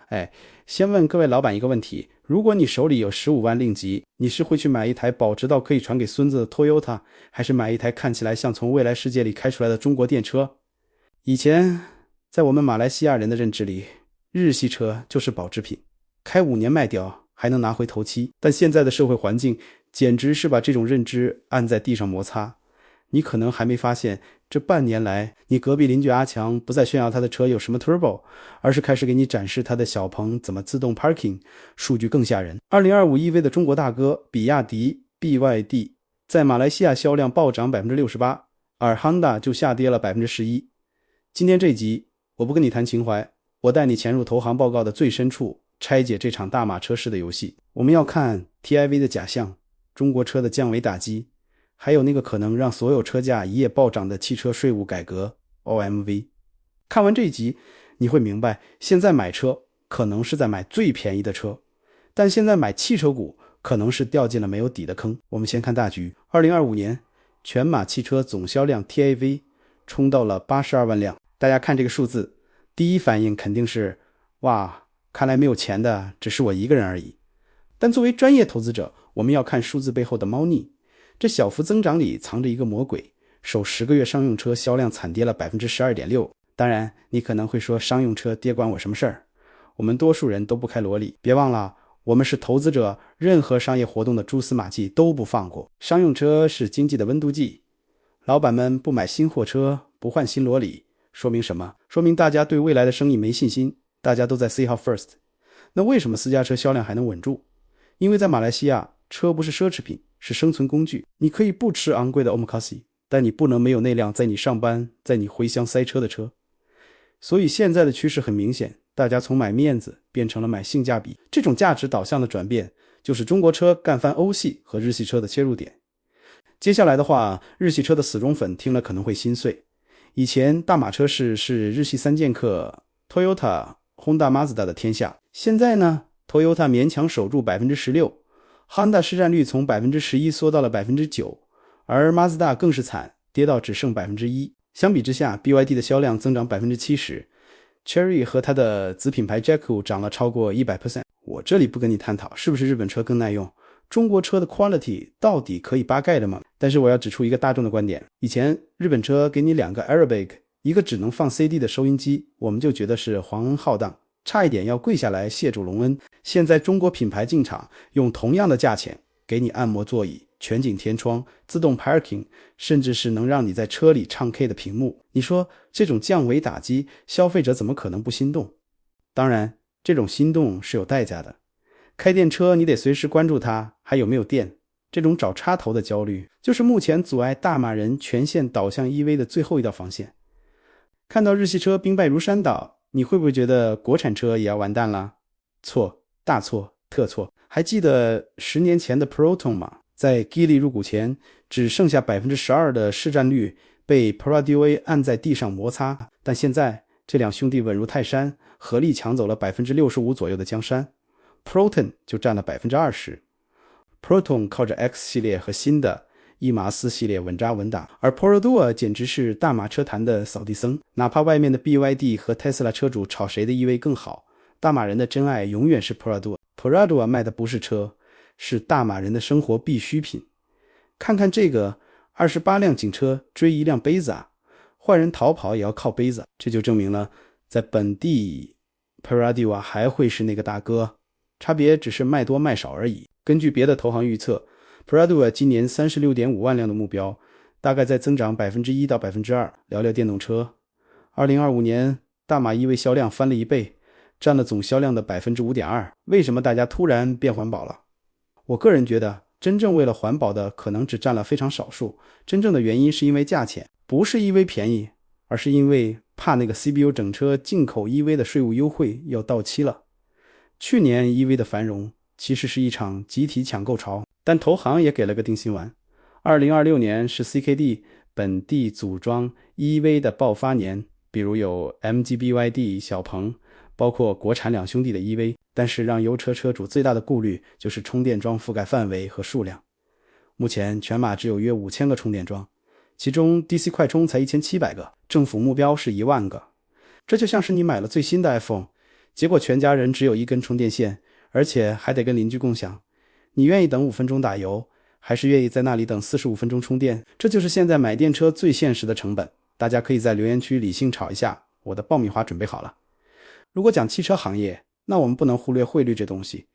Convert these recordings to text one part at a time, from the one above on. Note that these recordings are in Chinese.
哎，先问各位老板一个问题，如果你手里有15万令吉，你是会去买一台保值到可以传给孙子的 Toyota， 还是买一台看起来像从未来世界里开出来的中国电车？以前在我们马来西亚人的认知里，日系车就是保值品，开5年卖掉还能拿回头期。但现在的社会环境简直是把这种认知按在地上摩擦。你可能还没发现，这半年来，你隔壁邻居阿强不再炫耀他的车有什么 turbo， 而是开始给你展示他的小鹏怎么自动 parking， 数据更吓人。2025 EV 的中国大哥比亚迪 BYD 在马来西亚销量暴涨 68%， 而 Honda 就下跌了 11%。 今天这集我不跟你谈情怀，我带你潜入投行报告的最深处，拆解这场大马车市的游戏。我们要看 TIV 的假象，中国车的降维打击，还有那个可能让所有车价一夜暴涨的汽车税务改革 OMV。 看完这一集，你会明白，现在买车可能是在买最便宜的车，但现在买汽车股可能是掉进了没有底的坑。我们先看大局。2025年全马汽车总销量 TIV 冲到了82万辆。大家看这个数字，第一反应肯定是，哇，看来没有钱的只是我一个人而已。但作为专业投资者，我们要看数字背后的猫腻。这小幅增长里藏着一个魔鬼，首10个月商用车销量惨跌了 12.6%。 当然你可能会说，商用车跌关我什么事儿？我们多数人都不开萝莉，别忘了我们是投资者，任何商业活动的蛛丝马迹都不放过。商用车是经济的温度计，老板们不买新货车，不换新萝莉，说明什么？说明大家对未来的生意没信心，大家都在 see how first。 那为什么私家车销量还能稳住？因为在马来西亚，车不是奢侈品，是生存工具。你可以不吃昂贵的 omakase， 但你不能没有那辆在你上班在你回乡塞车的车。所以现在的趋势很明显，大家从买面子变成了买性价比。这种价值导向的转变，就是中国车干翻欧系和日系车的切入点。接下来的话，日系车的死忠粉听了可能会心碎。以前大马车市是日系三剑客 Toyota、Honda、Mazda 的天下，现在呢， Toyota 勉强守住 16%， Honda 市占率从 11% 缩到了 9%， 而 Mazda 更是惨，跌到只剩 1%。 相比之下， BYD 的销量增长 70%， Chery 和它的子品牌 Jaco 涨了超过 100%。 我这里不跟你探讨是不是日本车更耐用，中国车的 quality 到底可以扒盖的吗？但是我要指出一个大众的观点，以前日本车给你2个 Arabic， 一个只能放 CD 的收音机，我们就觉得是皇恩浩荡，差一点要跪下来谢主隆恩。现在中国品牌进场，用同样的价钱给你按摩座椅、全景天窗、自动 parking， 甚至是能让你在车里唱 K 的屏幕。你说这种降维打击，消费者怎么可能不心动？当然这种心动是有代价的，开电车你得随时关注它还有没有电，这种找插头的焦虑，就是目前阻碍大马人全线导向 EV 的最后一道防线。看到日系车兵败如山倒，你会不会觉得国产车也要完蛋了？错，大错特错。还记得10年前的 Proton 吗？在 Geely 入股前，只剩下 12% 的市占率，被 Peradua 按在地上摩擦。但现在这两兄弟稳如泰山，合力抢走了 65% 左右的江山， Proton 就占了 20%。 Proton 靠着 X 系列和新的伊马斯系列稳扎稳打，而 Peradua 简直是大马车坛的扫地僧。哪怕外面的 BYD 和 Tesla 车主吵谁的 EV 更好，大马人的真爱永远是 Peradua。Peradua 卖的不是车，是大马人的生活必需品。看看这个28辆警车追一辆杯子啊，坏人逃跑也要靠杯子，这就证明了在本地 Peradua 还会是那个大哥，差别只是卖多卖少而已。根据别的投行预测， Peradua 今年 36.5 万辆的目标大概在增长 1% 到 2%。 聊聊电动车，2025年大马EV销量翻了1倍，占了总销量的 5.2%。 为什么大家突然变环保了？我个人觉得真正为了环保的可能只占了非常少数，真正的原因是因为价钱，不是 EV 便宜，而是因为怕那个 CBU 整车进口 EV 的税务优惠要到期了。去年 EV 的繁荣其实是一场集体抢购潮，但投行也给了个定心丸。2026年是 CKD 本地组装 EV 的爆发年，比如有 MG-BYD、 小鹏，包括国产两兄弟的 EV。 但是让油车车主最大的顾虑就是充电桩覆盖范围和数量。目前全马只有约5000个充电桩，其中 DC 快充才1700个，政府目标是1万个。这就像是你买了最新的 iPhone，结果全家人只有一根充电线，而且还得跟邻居共享。你愿意等5分钟打油，还是愿意在那里等45分钟充电？这就是现在买电车最现实的成本。大家可以在留言区理性吵一下，我的爆米花准备好了。如果讲汽车行业，那我们不能忽略汇率这东西，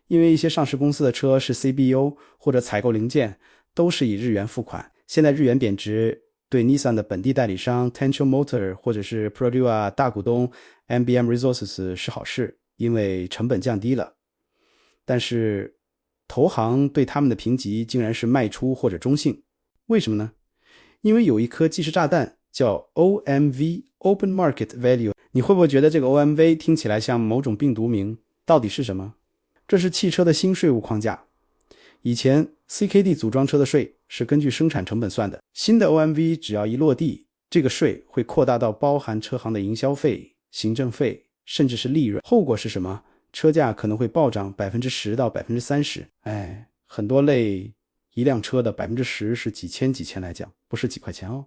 因为一些上市公司的车是 CBU 或者采购零件都是以日元付款。现在日元贬值，对 Nissan 的本地代理商 Tencho Motor 或者是 Produa 大股东 MBM Resources 是好事，因为成本降低了。但是投行对他们的评级竟然是卖出或者中性，为什么呢？因为有一颗计时炸弹叫 OMV Open Market Value。 你会不会觉得这个 OMV 听起来像某种病毒名？到底是什么？这是汽车的新税务框架。以前 CKD 组装车的税是根据生产成本算的，新的 OMV 只要一落地，这个税会扩大到包含车行的营销费、行政费，甚至是利润。后果是什么？车价可能会暴涨 10% 到 30%。 很多类一辆车的 10% 是几千来讲，不是几块钱哦。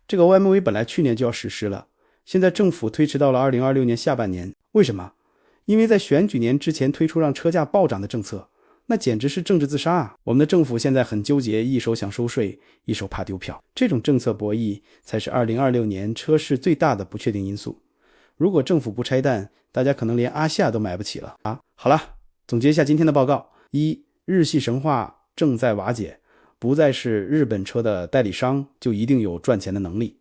这个 OMV 本来去年就要实施了，现在政府推迟到了2026年下半年。为什么？因为在选举年之前推出让车价暴涨的政策，那简直是政治自杀啊！我们的政府现在很纠结，一手想收税，一手怕丢票，这种政策博弈才是2026年车市最大的不确定因素。如果政府不拆弹，大家可能连阿夏都买不起了啊！好了，总结一下今天的报告：一、日系神话正在瓦解，不再是日本车的代理商就一定有赚钱的能力；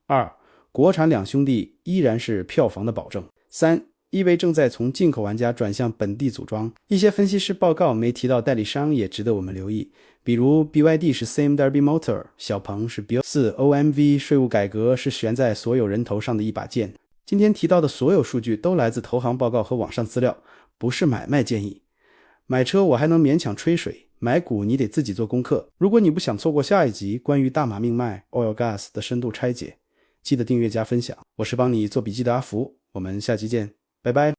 二、国产两兄弟依然是票房的保证；三、EV 正在从进口玩家转向本地组装。一些分析师报告没提到代理商也值得我们留意，比如 BYD 是 Same Derby Motor， 小鹏是 Build。 4. OMV 税务改革是悬在所有人头上的一把剑。今天提到的所有数据都来自投行报告和网上资料，不是买卖建议。买车我还能勉强吹水，买股你得自己做功课。如果你不想错过下一集关于大马命脉 Oil Gas 的深度拆解，记得订阅加分享。我是帮你做笔记的阿福，我们下期见，拜拜。